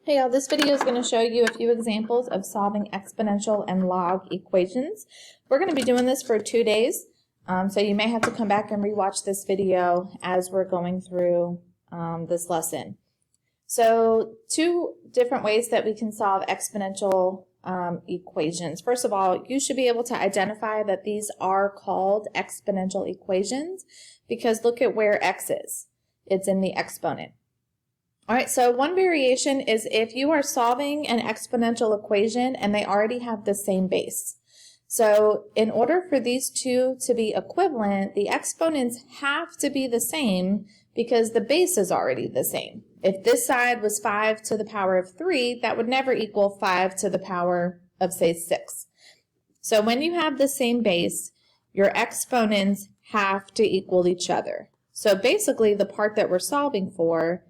Hey y'all, this video is going to show you a few examples of solving exponential and log equations. We're going to be doing this for 2 days, so you may have to come back and rewatch this video as we're going through this lesson. So 2 different ways that we can solve exponential equations. First of all, you should be able to identify that these are called exponential equations because look at where x is. It's in the exponent. All right, so one variation is if you are solving an exponential equation and they already have the same base. So in order for these two to be equivalent, the exponents have to be the same because the base is already the same. If this side was 5 to the power of 3, that would never equal 5 to the power of, say, 6. So when you have the same base, your exponents have to equal each other. So basically the part that we're solving for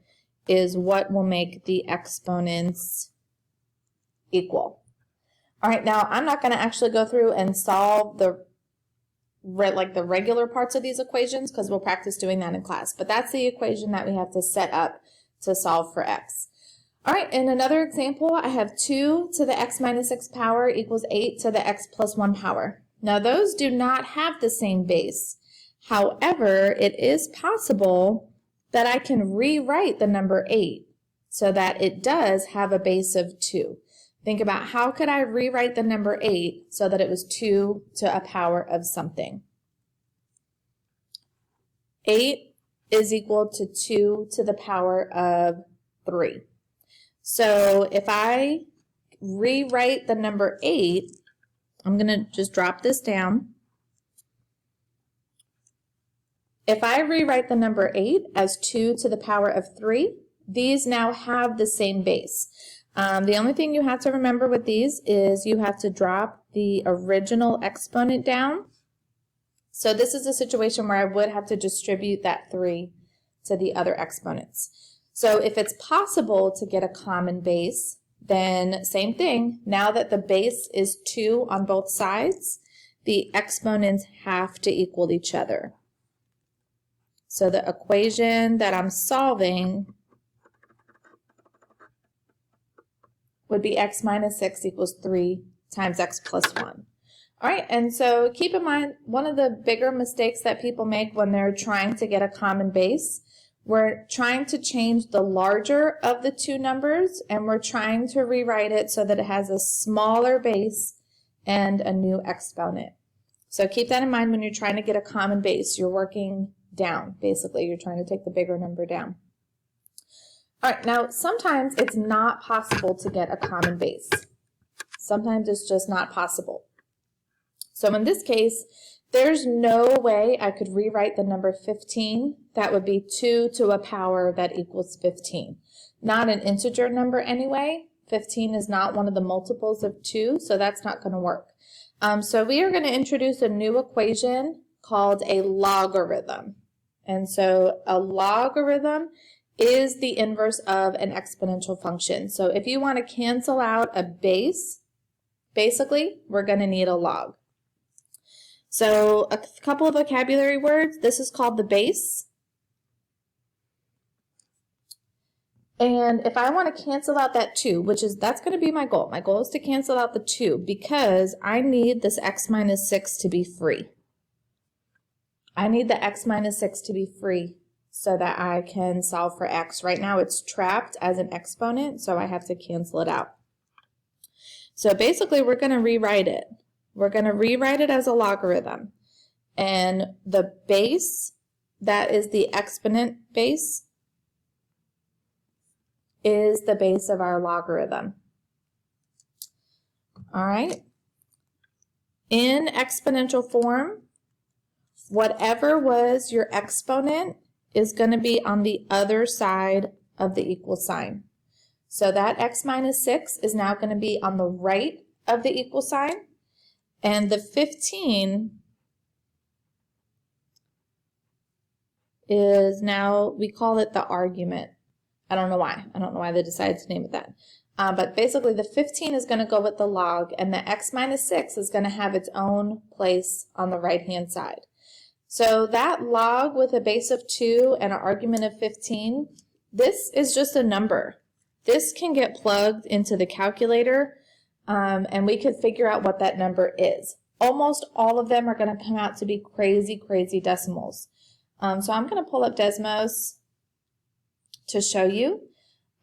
is what will make the exponents equal. All right, now I'm not going to actually go through and solve the regular parts of these equations because we'll practice doing that in class, but that's the equation that we have to set up to solve for x. All right, in another example, I have 2 to the x minus 6 power equals 8 to the x plus 1 power. Now those do not have the same base. However, it is possible that I can rewrite the number 8 so that it does have a base of 2. Think about how could I rewrite the number 8 so that it was 2 to a power of something. 8 is equal to 2 to the power of 3. So if I rewrite the number 8, I'm going to just drop this down. If I rewrite the number 8 as 2 to the power of 3, these now have the same base. The only thing you have to remember with these is you have to drop the original exponent down. So this is a situation where I would have to distribute that 3 to the other exponents. So if it's possible to get a common base, then same thing. Now that the base is 2 on both sides, the exponents have to equal each other. So the equation that I'm solving would be x minus 6 equals 3 times x plus 1. All right, and so keep in mind, one of the bigger mistakes that people make when they're trying to get a common base, we're trying to change the larger of the 2 numbers, and we're trying to rewrite it so that it has a smaller base and a new exponent. So keep that in mind when you're trying to get a common base. You're working down. Basically, you're trying to take the bigger number down. All right, now sometimes it's not possible to get a common base. Sometimes it's just not possible. So in this case, there's no way I could rewrite the number 15. That would be 2 to a power that equals 15. Not an integer number anyway. 15 is not one of the multiples of 2, so that's not going to work. So we are going to introduce a new equation called a logarithm. And so a logarithm is the inverse of an exponential function. So if you want to cancel out a base, basically, we're going to need a log. So a couple of vocabulary words. This is called the base. And if I want to cancel out that 2, that's going to be my goal. My goal is to cancel out the 2 because I need this x minus 6 to be free. I need the x minus 6 to be free so that I can solve for x. Right now it's trapped as an exponent, so I have to cancel it out. So basically we're going to rewrite it. We're going to rewrite it as a logarithm. And the base, that is the exponent base, is the base of our logarithm. All right. In exponential form, whatever was your exponent is going to be on the other side of the equal sign. So that x minus 6 is now going to be on the right of the equal sign. And the 15 is now, we call it the argument. I don't know why. I don't know why they decided to name it that. But basically the 15 is going to go with the log, and the x minus 6 is going to have its own place on the right-hand side. So that log with a base of 2 and an argument of 15, this is just a number. this can get plugged into the calculator and we could figure out what that number is. Almost all of them are going to come out to be crazy, crazy decimals. So I'm going to pull up Desmos to show you.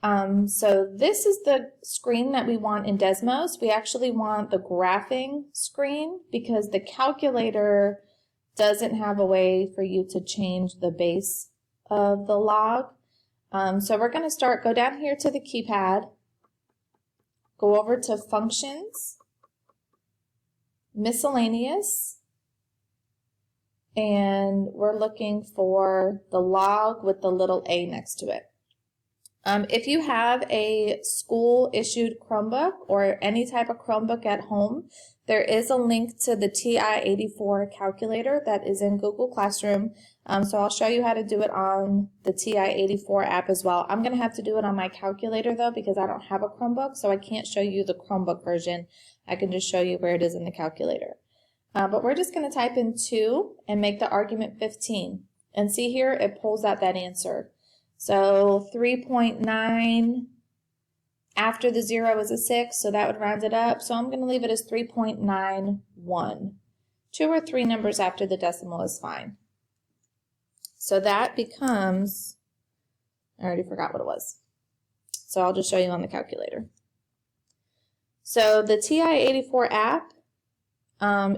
So this is the screen that we want in Desmos. We actually want the graphing screen because the calculator doesn't have a way for you to change the base of the log. So we're going to go down here to the keypad, go over to Functions, Miscellaneous, and we're looking for the log with the little a next to it. If you have a school-issued Chromebook or any type of Chromebook at home, there is a link to the TI-84 calculator that is in Google Classroom. So I'll show you how to do it on the TI-84 app as well. I'm going to have to do it on my calculator though because I don't have a Chromebook, so I can't show you the Chromebook version. I can just show you where it is in the calculator. But we're just going to type in 2 and make the argument 15. And see here, it pulls out that answer. So 3.9 after the 0 is a 6, so that would round it up. So I'm going to leave it as 3.91. 2 or 3 numbers after the decimal is fine. So that becomes, I already forgot what it was. So I'll just show you on the calculator. So the TI-84 app,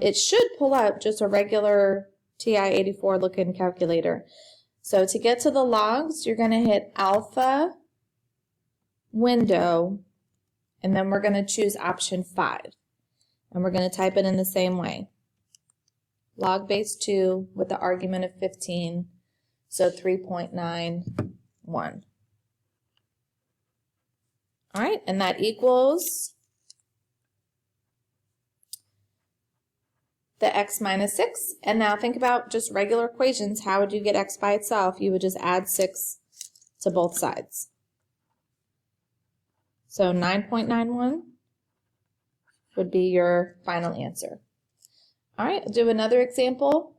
it should pull up just a regular TI-84 looking calculator. So to get to the logs, you're going to hit Alpha, Window, and then we're going to choose option 5. And we're going to type it in the same way. Log base 2 with the argument of 15, so 3.91. All right, and that equals the x minus 6. And now think about just regular equations. How would you get x by itself? You would just add 6 to both sides. So 9.91 would be your final answer. All right, I'll do another example.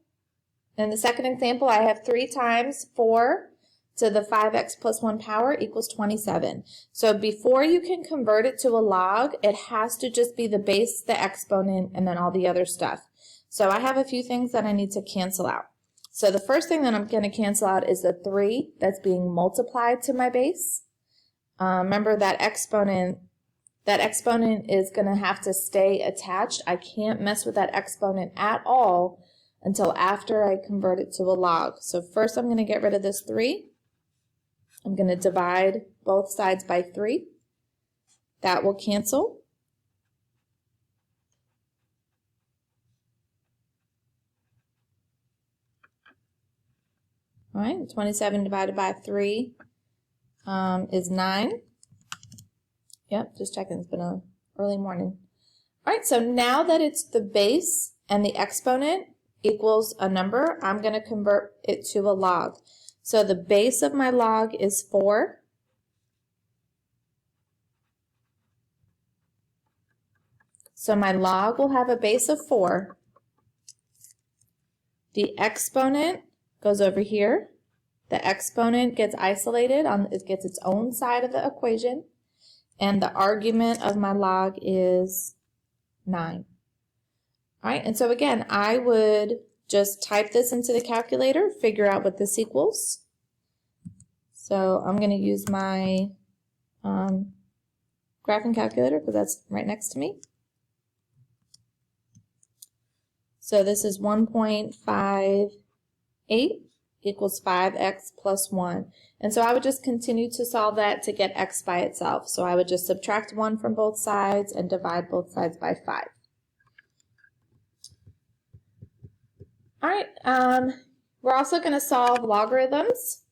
In the second example, I have 3 times 4 to the 5x plus 1 power equals 27. So before you can convert it to a log, it has to just be the base, the exponent, and then all the other stuff. So I have a few things that I need to cancel out. So the first thing that I'm going to cancel out is the 3 that's being multiplied to my base. Remember that exponent is going to have to stay attached. I can't mess with that exponent at all until after I convert it to a log. So first I'm going to get rid of this 3. I'm going to divide both sides by 3. That will cancel. All right, 27 divided by 3 is 9. Yep, just checking, it's been an early morning. All right, so now that it's the base and the exponent equals a number, I'm going to convert it to a log. So the base of my log is 4. So my log will have a base of 4. The exponent goes over here. The exponent gets isolated, it gets its own side of the equation, and the argument of my log is 9. All right, and so again, I would just type this into the calculator, figure out what this equals. So I'm going to use my graphing calculator because that's right next to me. So this is 1.58 equals 5x plus 1. And so I would just continue to solve that to get x by itself. So I would just subtract 1 from both sides and divide both sides by 5. All right, we're also going to solve logarithms.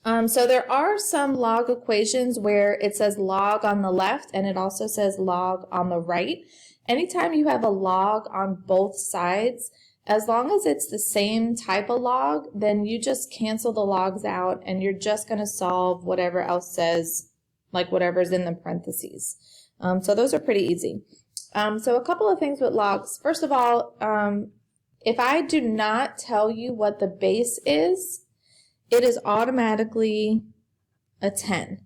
So there are some log equations where it says log on the left and it also says log on the right. Anytime you have a log on both sides, as long as it's the same type of log, then you just cancel the logs out and you're just going to solve whatever else says, like whatever's in the parentheses. So those are pretty easy. So a couple of things with logs. First of all, if I do not tell you what the base is, it is automatically a 10.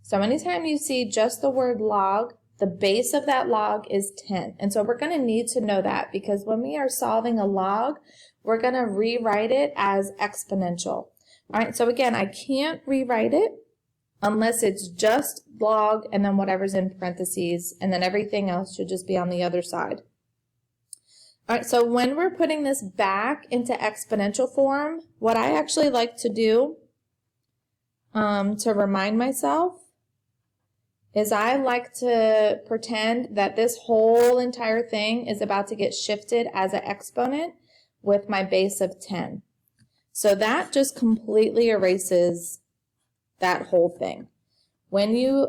So anytime you see just the word log, the base of that log is 10. And so we're going to need to know that because when we are solving a log, we're going to rewrite it as exponential. All right, so again, I can't rewrite it unless it's just log and then whatever's in parentheses, and then everything else should just be on the other side. All right, so when we're putting this back into exponential form, what I actually like to do to remind myself is I like to pretend that this whole entire thing is about to get shifted as an exponent with my base of 10. So that just completely erases that whole thing. When you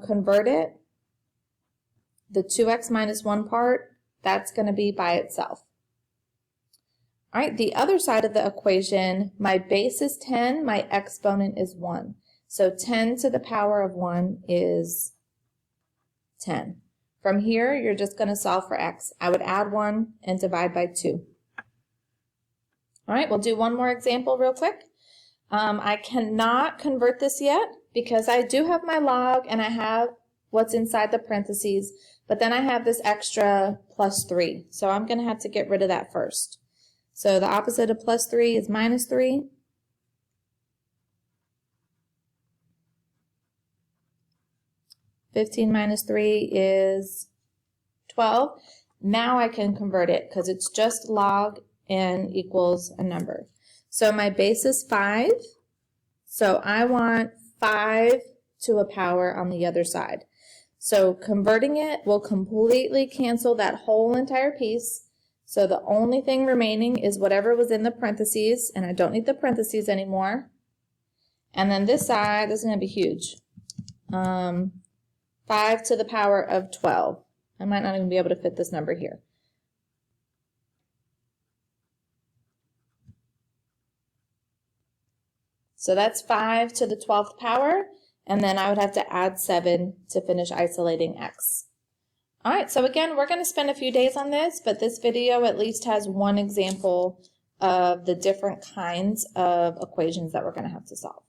convert it, the 2x minus 1 part, that's going to be by itself. All right, the other side of the equation, my base is 10, my exponent is 1. So 10 to the power of 1 is 10. From here, you're just going to solve for x. I would add 1 and divide by 2. All right, we'll do one more example real quick. I cannot convert this yet because I do have my log and I have what's inside the parentheses, but then I have this extra plus 3. So I'm going to have to get rid of that first. So the opposite of plus 3 is minus 3. (15 minus 3 is 12. Now I can convert it because it's just log and equals a number. So my base is 5. So I want 5 to a power on the other side. So converting it will completely cancel that whole entire piece. So the only thing remaining is whatever was in the parentheses, and I don't need the parentheses anymore. And then this side, this is going to be huge. 5 to the power of 12. I might not even be able to fit this number here. So that's 5 to the 12th power, and then I would have to add 7 to finish isolating x. All right, so again, we're going to spend a few days on this, but this video at least has one example of the different kinds of equations that we're going to have to solve.